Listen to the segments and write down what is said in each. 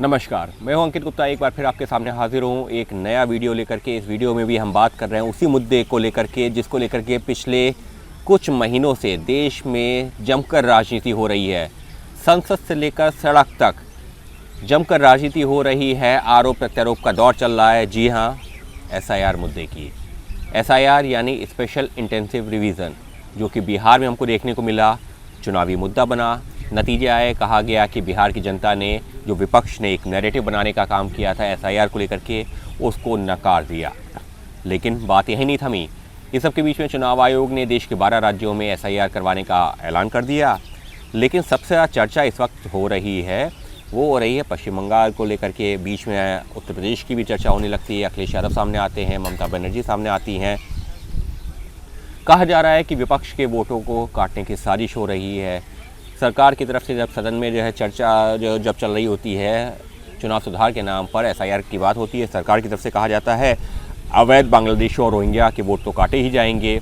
नमस्कार, मैं हूं अंकित गुप्ता। एक बार फिर आपके सामने हाजिर हूं एक नया वीडियो लेकर के। इस वीडियो में भी हम बात कर रहे हैं उसी मुद्दे को लेकर के जिसको लेकर के पिछले कुछ महीनों से देश में जमकर राजनीति हो रही है। संसद से लेकर सड़क तक जमकर राजनीति हो रही है। आरोप प्रत्यारोप का दौर चल रहा है। जी हाँ, SIR मुद्दे की। SIR यानी स्पेशल इंटेंसिव रिवीजन, जो कि बिहार में हमको देखने को मिला, चुनावी मुद्दा बना। नतीजे आए, कहा गया कि बिहार की जनता ने, जो विपक्ष ने एक नैरेटिव बनाने का काम किया था SIR को लेकर के, उसको नकार दिया। लेकिन बात यही नहीं थमी। इस सब के बीच में चुनाव आयोग ने देश के 12 राज्यों में SIR करवाने का ऐलान कर दिया। लेकिन सबसे ज़्यादा चर्चा इस वक्त हो रही है, वो हो रही है पश्चिम बंगाल को लेकर के। बीच में उत्तर प्रदेश की भी चर्चा होने लगती है। अखिलेश यादव सामने आते हैं, ममता बनर्जी सामने आती हैं। कहा जा रहा है कि विपक्ष के वोटों को काटने की साजिश हो रही है। सरकार की तरफ से जब सदन में चर्चा जब चल रही होती है चुनाव सुधार के नाम पर, SIR की बात होती है, सरकार की तरफ से कहा जाता है अवैध बांग्लादेशी और रोहिंग्या के वोट तो काटे ही जाएंगे।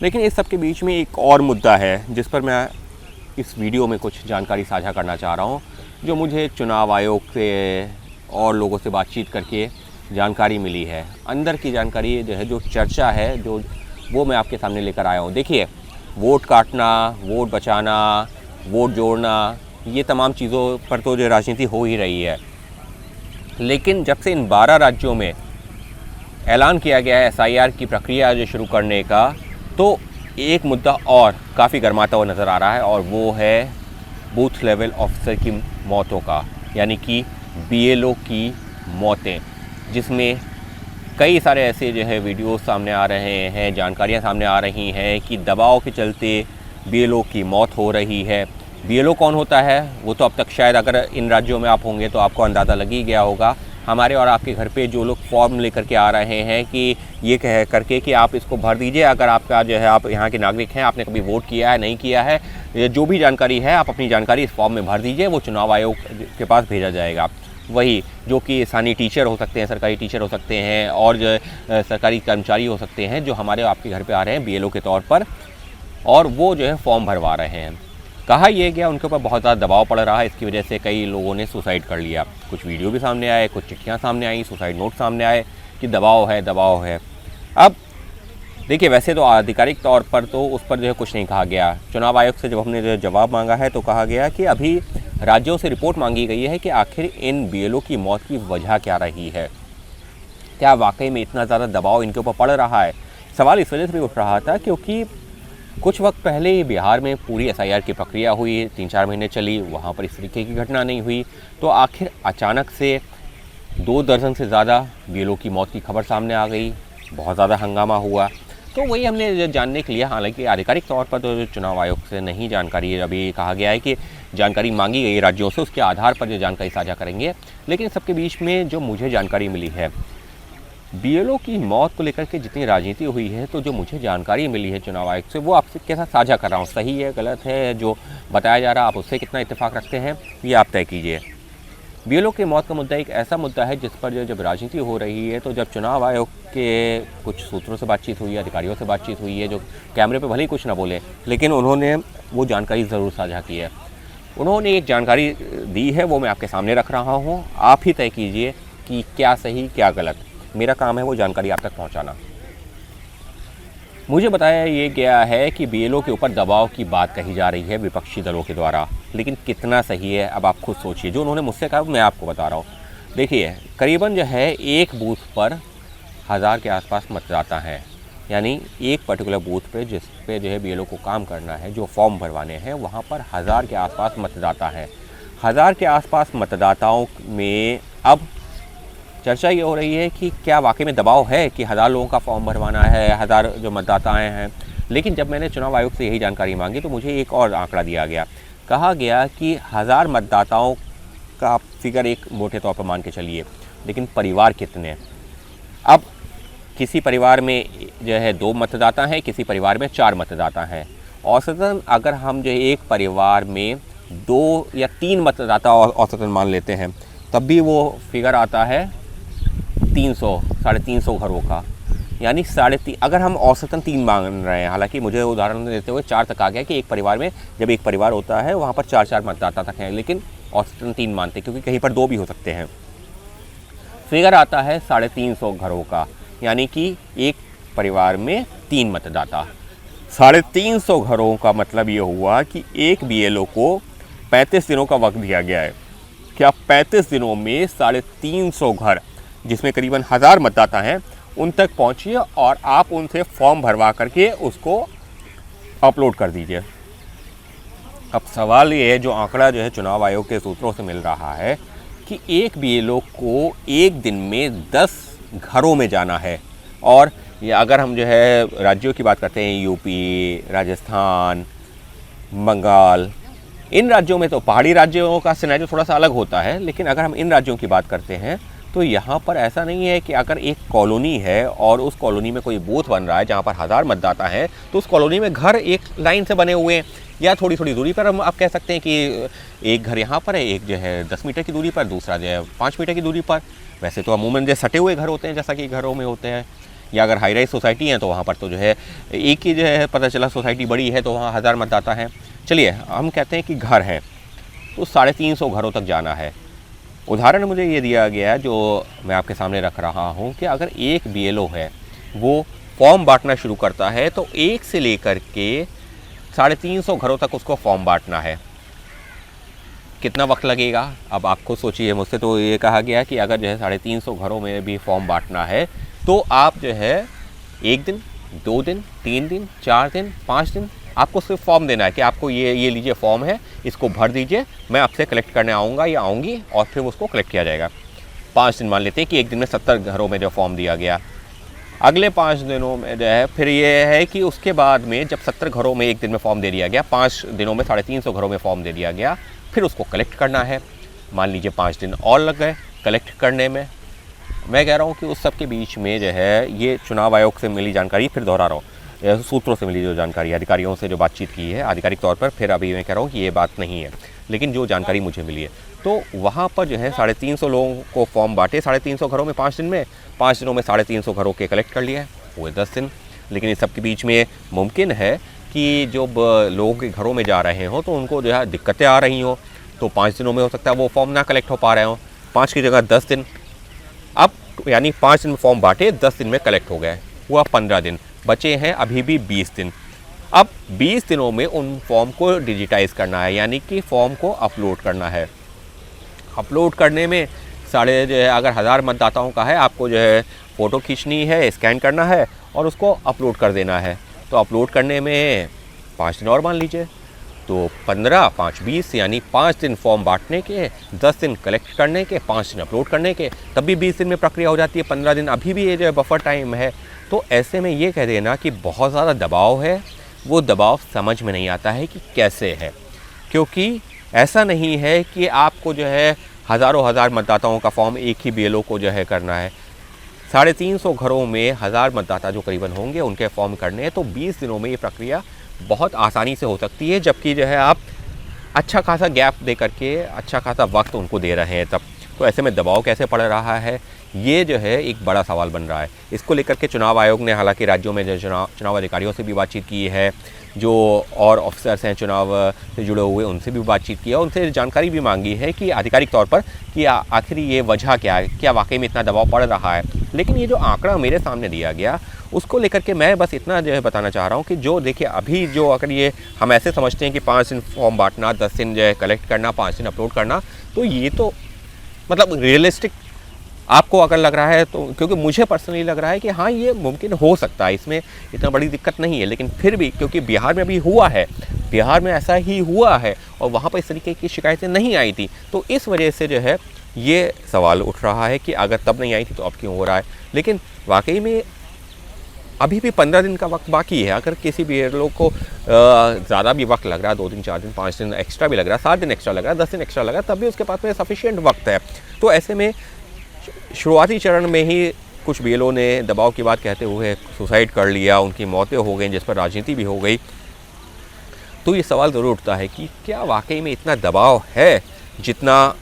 लेकिन इस सब के बीच में एक और मुद्दा है जिस पर मैं इस वीडियो में कुछ जानकारी साझा करना चाह रहा हूँ, जो मुझे चुनाव आयोग से और लोगों से बातचीत करके जानकारी मिली है। अंदर की जानकारी जो चर्चा है, वो मैं आपके सामने लेकर आया हूँ। देखिए, वोट काटना, वोट बचाना, वोट जोड़ना, ये तमाम चीज़ों पर तो राजनीति हो ही रही है। लेकिन जब से इन 12 राज्यों में ऐलान किया गया है SIR की प्रक्रिया शुरू करने का, तो एक मुद्दा और काफ़ी गर्माता हुआ नज़र आ रहा है, और वो है बूथ लेवल ऑफिसर की मौतों का, यानी कि BLO की मौतें, जिसमें कई सारे ऐसे वीडियोस सामने आ रहे हैं, जानकारियां सामने आ रही हैं कि दबाव के चलते BLO की मौत हो रही है। BLO कौन होता है वो तो अब तक शायद, अगर इन राज्यों में आप होंगे तो आपको अंदाज़ा लग ही गया होगा। हमारे और आपके घर पे जो लोग फॉर्म लेकर के आ रहे हैं कि ये कह करके कि आप इसको भर दीजिए, अगर आपका आप यहाँ के नागरिक हैं, आपने कभी वोट किया है, नहीं किया है, जो भी जानकारी है आप अपनी जानकारी इस फॉर्म में भर दीजिए, वो चुनाव आयोग के पास भेजा जाएगा। वही जो कि स्थानीय टीचर हो सकते हैं, सरकारी टीचर हो सकते हैं, और सरकारी कर्मचारी हो सकते हैं, जो हमारे आपके घर पे आ रहे हैं BLO के तौर पर, और वो फॉर्म भरवा रहे हैं। कहा यह गया उनके ऊपर बहुत ज़्यादा दबाव पड़ रहा है। इसकी वजह से कई लोगों ने सुसाइड कर लिया। कुछ वीडियो भी सामने आए, कुछ चिट्ठियाँ सामने आई, सुसाइड नोट सामने आए कि दबाव है। अब देखिए, वैसे तो आधिकारिक तौर पर तो उस पर कुछ नहीं कहा गया। चुनाव आयोग से जब हमने जवाब मांगा है तो कहा गया कि अभी राज्यों से रिपोर्ट मांगी गई है कि आखिर इन BLO की मौत की वजह क्या रही है। क्या वाकई में इतना ज़्यादा दबाव इनके ऊपर पड़ रहा है? सवाल इस वजह से भी उठ रहा था क्योंकि कुछ वक्त पहले ही बिहार में पूरी SIR की प्रक्रिया हुई, 3-4 महीने चली, वहाँ पर इस तरीके की घटना नहीं हुई। तो आखिर अचानक से 2 दर्जन से ज़्यादा BLO की मौत की खबर सामने आ गई, बहुत ज़्यादा हंगामा हुआ। तो वही हमने जानने के लिए, हालांकि आधिकारिक तौर पर तो चुनाव आयोग से नहीं जानकारी है, अभी कहा गया है कि जानकारी मांगी गई राज्यों से, उसके आधार पर जो जानकारी साझा करेंगे। लेकिन सबके बीच में जो मुझे जानकारी मिली है, BLO की मौत को लेकर के जितनी राजनीति हुई है, तो जो मुझे जानकारी मिली है चुनाव आयोग से, वो आपसे के साथ साझा कर रहा हूँ। सही है, गलत है, जो बताया जा रहा है, आप उससे कितना इत्तेफाक रखते हैं, ये आप तय कीजिए। BLO की मौत का मुद्दा एक ऐसा मुद्दा है जिस पर जब राजनीति हो रही है, तो जब चुनाव आयोग के कुछ सूत्रों से बातचीत हुई है, अधिकारियों से बातचीत हुई है, जो कैमरे पे भले ही कुछ ना बोले, लेकिन उन्होंने वो जानकारी ज़रूर साझा की है। उन्होंने एक जानकारी दी है, वो मैं आपके सामने रख रहा हूँ। आप ही तय कीजिए कि क्या सही क्या गलत। मेरा काम है वो जानकारी आप तक पहुँचाना। मुझे बताया ये गया है कि BLO के ऊपर दबाव की बात कही जा रही है विपक्षी दलों के द्वारा, लेकिन कितना सही है अब आप खुद सोचिए। जो उन्होंने मुझसे कहा मैं आपको बता रहा हूँ। देखिए, करीबन एक बूथ पर 1000 के आसपास मतदाता हैं, यानी एक पर्टिकुलर बूथ पे जिस पे BLO को काम करना है, जो फॉर्म भरवाने हैं, वहाँ पर 1000 के आसपास मतदाता हैं। 1000 के आसपास मतदाताओं में अब चर्चा ये हो रही है कि क्या वाकई में दबाव है कि 1000 लोगों का फॉर्म भरवाना है, 1000 जो मतदाताएँ हैं। लेकिन जब मैंने चुनाव आयोग से यही जानकारी मांगी तो मुझे एक और आंकड़ा दिया गया। कहा गया कि 1000 मतदाताओं का फिगर एक मोटे तौर पर मान के चलिए, लेकिन परिवार कितने? अब किसी परिवार में 2 मतदाता हैं, किसी परिवार में 4 मतदाता हैं। औसतन अगर हम एक परिवार में 2 या 3 मतदाता औसतन मान लेते हैं, तब भी वो फिगर आता है 300-350 घरों का, यानी 3.5। अगर हम औसतन 3 मान रहे हैं, हालांकि मुझे उदाहरण देते हुए 4 तक आ गया कि एक परिवार में जब एक परिवार होता है वहाँ पर 4-4 मतदाता तक हैं, लेकिन औसतन 3 मानते हैं, क्योंकि कहीं पर 2 भी हो सकते हैं। फिगर आता है 350 घरों का, यानी कि एक परिवार में 3 मतदाता। 350 घरों का मतलब ये हुआ कि एक बीएलओ को 35 दिनों का वक्त दिया गया है कि आप 35 दिनों में 350 घर, जिसमें करीबन 1000 मतदाता हैं, उन तक पहुंचिए और आप उनसे फॉर्म भरवा करके उसको अपलोड कर दीजिए। अब सवाल ये है, जो आंकड़ा जो है चुनाव आयोग के सूत्रों से मिल रहा है कि एक बीएलओ को एक दिन में 10 घरों में जाना है। और ये अगर हम जो है राज्यों की बात करते हैं, यूपी, राजस्थान, बंगाल, इन राज्यों में तो पहाड़ी राज्यों का सिनेरियो थोड़ा सा अलग होता है, लेकिन अगर हम इन राज्यों की बात करते हैं तो यहाँ पर ऐसा नहीं है कि अगर एक कॉलोनी है और उस कॉलोनी में कोई बूथ बन रहा है जहाँ पर 1000 मतदाता हैं, तो उस कॉलोनी में घर एक लाइन से बने हुए हैं, या थोड़ी थोड़ी दूरी पर हम आप कह सकते हैं कि एक घर यहाँ पर है, एक जो है 10 मीटर की दूरी पर, दूसरा जो है 5 मीटर की दूरी पर। वैसे तो अमूमन जो सटे हुए घर होते हैं जैसा कि घरों में होते हैं, या अगर हाई राइज सोसाइटी है तो वहाँ पर तो जो है एक ही जो है पता चला सोसाइटी बड़ी है तो वहाँ 1000 मतदाता हैं। चलिए हम कहते हैं कि घर है तो 350 घरों तक जाना है। उदाहरण मुझे ये दिया गया है जो मैं आपके सामने रख रहा हूँ कि अगर एक बीएलओ है वो फॉर्म बांटना शुरू करता है तो 1 से लेकर के 350 घरों तक उसको फॉर्म बांटना है। कितना वक्त लगेगा अब आप खुद सोचिए। मुझसे तो ये कहा गया कि अगर जो है 350 घरों में भी फॉर्म बांटना है तो आप जो है 1 दिन, 2 दिन, 3 दिन, 4 दिन, 5 दिन आपको सिर्फ फॉर्म देना है कि आपको ये लीजिए फॉर्म है, इसको भर दीजिए, मैं आपसे कलेक्ट करने आऊँगा या आऊँगी और फिर उसको कलेक्ट किया जाएगा। 5 दिन मान लेते हैं कि एक दिन में 70 घरों में जो फॉर्म दिया गया। अगले 5 दिनों में जो है फिर ये है कि उसके बाद में जब 70 घरों में एक दिन में फॉर्म दे दिया गया, 5 दिनों में 350 घरों में फॉर्म दे दिया गया, फिर उसको कलेक्ट करना है। मान लीजिए 5 दिन और लग गए कलेक्ट करने में। मैं कह रहा हूँ कि उस सब के बीच में जो है ये चुनाव आयोग से मिली जानकारी, फिर दोहरा रहा हूँ, सूत्रों से मिली जो जानकारी, अधिकारियों से जो बातचीत की है आधिकारिक तौर पर, फिर अभी मैं कह रहा हूँ कि ये बात नहीं है, लेकिन जो जानकारी मुझे मिली है तो वहाँ पर जो है 350 लोगों को फॉर्म बांटे 350 घरों में 5 दिन में, 5 दिनों में 350 घरों के कलेक्ट कर लिया है, हुए 10 दिन। लेकिन इस सब के बीच में मुमकिन है कि जो लोगों के घरों में जा रहे हों तो उनको जो है दिक्कतें आ रही हों, तो 5 दिनों में हो सकता है वो फॉर्म ना कलेक्ट हो पा रहे हों, 5 की जगह 10 दिन। अब यानी 5 दिन फॉर्म बांटे, 10 दिन में कलेक्ट हो गए, हुआ 15 दिन, बचे हैं अभी भी 20 दिन। अब 20 दिनों में उन फॉर्म को डिजिटाइज करना है, यानी कि फॉर्म को अपलोड करना है। अपलोड करने में जो है अगर 1000 मतदाताओं का है, आपको जो है फ़ोटो खींचनी है, स्कैन करना है और उसको अपलोड कर देना है। तो अपलोड करने में 5 दिन और मान लीजिए, तो 15, 5, 20 यानी 5 दिन फॉर्म बांटने के, 10 दिन कलेक्ट करने के, 5 दिन अपलोड करने के, तब भी 20 दिन में प्रक्रिया हो जाती है। 15 दिन अभी भी ये जो है बफर टाइम है। तो ऐसे में ये कह देना कि बहुत ज़्यादा दबाव है, वो दबाव समझ में नहीं आता है कि कैसे है, क्योंकि ऐसा नहीं है कि आपको जो है हज़ारों हज़ार मतदाताओं का फॉर्म एक ही बीएलओ को जो है करना है। 350 घरों में 1000 मतदाता जो करीबन होंगे उनके फॉर्म करने हैं, तो 20 दिनों में ये प्रक्रिया बहुत आसानी से हो सकती है, जबकि जो है आप अच्छा खासा गैप दे करके अच्छा खासा वक्त उनको दे रहे हैं तब। तो ऐसे में दबाव कैसे पड़ रहा है, ये जो है एक बड़ा सवाल बन रहा है। इसको लेकर के चुनाव आयोग ने हालांकि राज्यों में जो चुनाव अधिकारियों से भी बातचीत की है, जो और ऑफिसर्स हैं चुनाव से जुड़े हुए उनसे भी बातचीत की है, उनसे जानकारी भी मांगी है कि आधिकारिक तौर पर कि आखिर ये वजह क्या है, क्या वाकई में इतना दबाव पड़ रहा है। लेकिन ये जो आंकड़ा मेरे सामने दिया गया उसको लेकर के मैं बस इतना जो है बताना चाह रहा हूँ कि जो देखिए अभी जो अगर ये हम ऐसे समझते हैं कि 5 दिन फॉर्म बांटना, 10 दिन जो है कलेक्ट करना, 5 दिन अपलोड करना, तो ये तो मतलब रियलिस्टिक आपको अगर लग रहा है तो, क्योंकि मुझे पर्सनली लग रहा है कि हाँ ये मुमकिन हो सकता है, इसमें इतना बड़ी दिक्कत नहीं है। लेकिन फिर भी क्योंकि बिहार में भी हुआ है, बिहार में ऐसा ही हुआ है और वहाँ पर इस तरीके की शिकायतें नहीं आई थी, तो इस वजह से जो है ये सवाल उठ रहा है कि अगर तब नहीं आई थी तो अब क्यों हो रहा है। लेकिन वाकई में अभी भी 15 दिन का वक्त बाकी है। अगर किसी भी लोग को ज़्यादा भी वक्त लग रहा है, 2 दिन, 4 दिन, 5 दिन एक्स्ट्रा भी लग रहा है, 7 दिन एक्स्ट्रा लग रहा है, 10 दिन एक्स्ट्रा लग रहा है, तब भी उसके पास में सफिशिएंट वक्त है। तो ऐसे में शुरुआती चरण में ही कुछ बीएलओ ने दबाव की बात कहते हुए सुसाइड कर लिया, उनकी मौतें हो गई, जिस पर राजनीति भी हो गई। तो ये सवाल ज़रूर उठता है कि क्या वाकई में इतना दबाव है जितना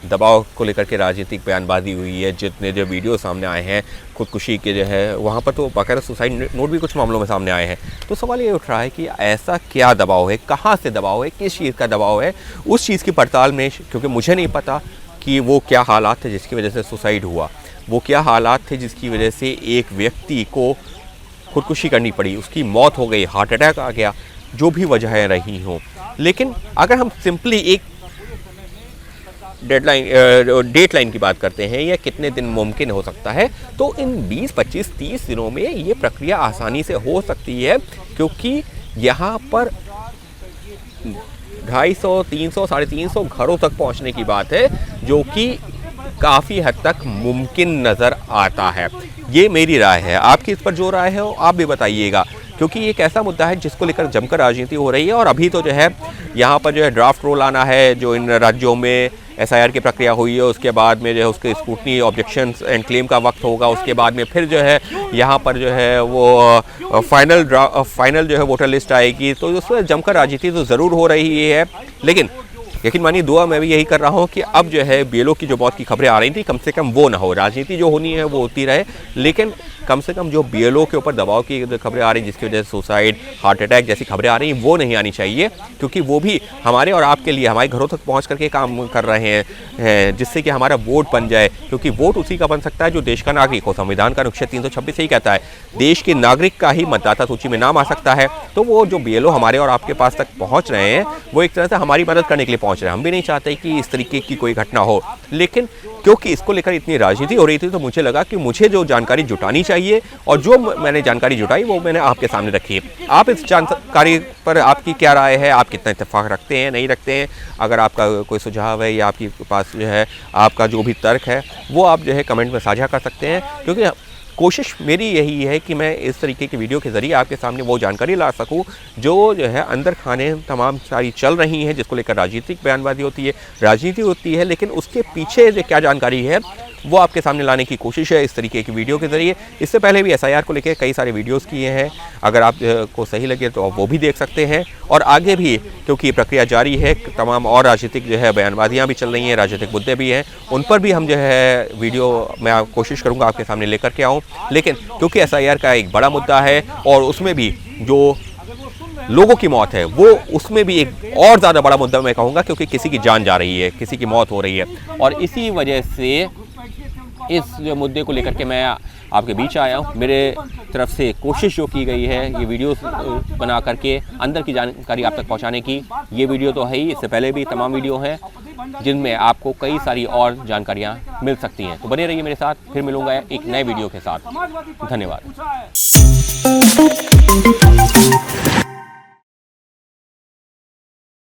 दबाव को लेकर के राजनीतिक बयानबाजी हुई है, जितने जो वीडियो सामने आए हैं खुदकुशी के जो है वहाँ पर, तो बाकायदा सुसाइड नोट भी कुछ मामलों में सामने आए हैं। तो सवाल ये उठ रहा है कि ऐसा क्या दबाव है, कहाँ से दबाव है, किस चीज़ का दबाव है, उस चीज़ की पड़ताल में, क्योंकि मुझे नहीं पता कि वो क्या हालात थे जिसकी वजह से सुसाइड हुआ, वो क्या हालात थे जिसकी वजह से एक व्यक्ति को खुदकुशी करनी पड़ी, उसकी मौत हो गई, हार्ट अटैक आ गया, जो भी वजहें रही हों। लेकिन अगर हम सिंपली एक डेट लाइन की बात करते हैं या कितने दिन मुमकिन हो सकता है, तो इन 20, 25, 30 दिनों में ये प्रक्रिया आसानी से हो सकती है, क्योंकि यहाँ पर 250, 300, 350 घरों तक पहुँचने की बात है, जो कि काफ़ी हद तक मुमकिन नज़र आता है। ये मेरी राय है, आपकी इस पर जो राय है आप भी बताइएगा, क्योंकि ये एक ऐसा मुद्दा है जिसको लेकर जमकर राजनीति हो रही है। और अभी तो जो है यहाँ पर जो है ड्राफ्ट रोल आना है, जो इन राज्यों में SIR की प्रक्रिया हुई है, उसके बाद में जो है उसके स्क्रूटनी, ऑब्जेक्शंस एंड क्लेम का वक्त होगा, उसके बाद में फिर जो है यहाँ पर जो है वो फाइनल जो है वोटर लिस्ट आएगी। तो उसमें जमकर राजनीति तो ज़रूर हो रही है, लेकिन यकीन मानिए दुआ मैं भी यही कर रहा हूँ कि अब जो है BLO की जो मौत की खबरें आ रही थी, कम से कम वो ना हो। राजनीति जो होनी है वो होती रहे, लेकिन कम से कम जो BLO के ऊपर दबाव की खबरें आ रही हैं, जिसकी वजह से सुसाइड, हार्ट अटैक जैसी खबरें आ रही हैं, वो नहीं आनी चाहिए, क्योंकि वो भी हमारे और आपके लिए हमारे घरों तक पहुंच करके काम कर रहे हैं, जिससे कि हमारा वोट बन जाए। क्योंकि वोट उसी का बन सकता है जो देश का नागरिक हो। संविधान का अनुच्छेद 326 यही कहता है, देश के नागरिक का ही मतदाता सूची में नाम आ सकता है। तो वो जो BLO हमारे और आपके पास तक पहुँच रहे हैं, वो एक तरह से हमारी मदद करने के लिए पहुँच रहे हैं। हम भी नहीं चाहते कि इस तरीके की कोई घटना हो, लेकिन क्योंकि इसको लेकर इतनी राजनीति हो रही थी, तो मुझे लगा कि मुझे जो जानकारी जुटानी चाहिए, और जो मैंने जानकारी जुटाई वो मैंने आपके सामने रखी है। आप इस जानकारी पर आपकी क्या राय है, आप कितना इत्तेफाक रखते हैं, नहीं रखते हैं? अगर आपका कोई सुझाव है या आपके पास जो है आपका जो भी तर्क है, वो आप जो है कमेंट में साझा कर सकते हैं, क्योंकि कोशिश मेरी यही है कि मैं इस तरीके की वीडियो के ज़रिए आपके सामने वो जानकारी ला सकूं जो है अंदर खाने तमाम सारी चल रही हैं, जिसको लेकर राजनीतिक बयानबाजी होती है, राजनीति होती है, लेकिन उसके पीछे जो क्या जानकारी है वो आपके सामने लाने की कोशिश है इस तरीके की वीडियो के ज़रिए। इससे पहले भी SIR को लेकर कई सारे वीडियोस किए हैं, अगर आप को सही लगे तो आप वो भी देख सकते हैं। और आगे भी क्योंकि प्रक्रिया जारी है, तमाम और राजनीतिक जो है बयानबाजियाँ भी चल रही हैं, राजनीतिक मुद्दे भी हैं, उन पर भी हम जो है वीडियो मैं कोशिश करूँगा आपके सामने लेकर के आऊँ। लेकिन क्योंकि SIR का एक बड़ा मुद्दा है और उसमें भी जो लोगों की मौत है, वो उसमें भी एक और ज़्यादा बड़ा मुद्दा मैं कहूँगा, क्योंकि किसी की जान जा रही है, किसी की मौत हो रही है। और इसी वजह से इस जो मुद्दे को लेकर के मैं आपके बीच आया हूँ। मेरे तरफ से कोशिश जो की गई है ये वीडियोस बना करके अंदर की जानकारी आप तक पहुँचाने की। ये वीडियो तो है ही, इससे पहले भी तमाम वीडियो हैं जिनमें आपको कई सारी और जानकारियाँ मिल सकती हैं। तो बने रहिए मेरे साथ, फिर मिलूँगा एक नए वीडियो के साथ। धन्यवाद।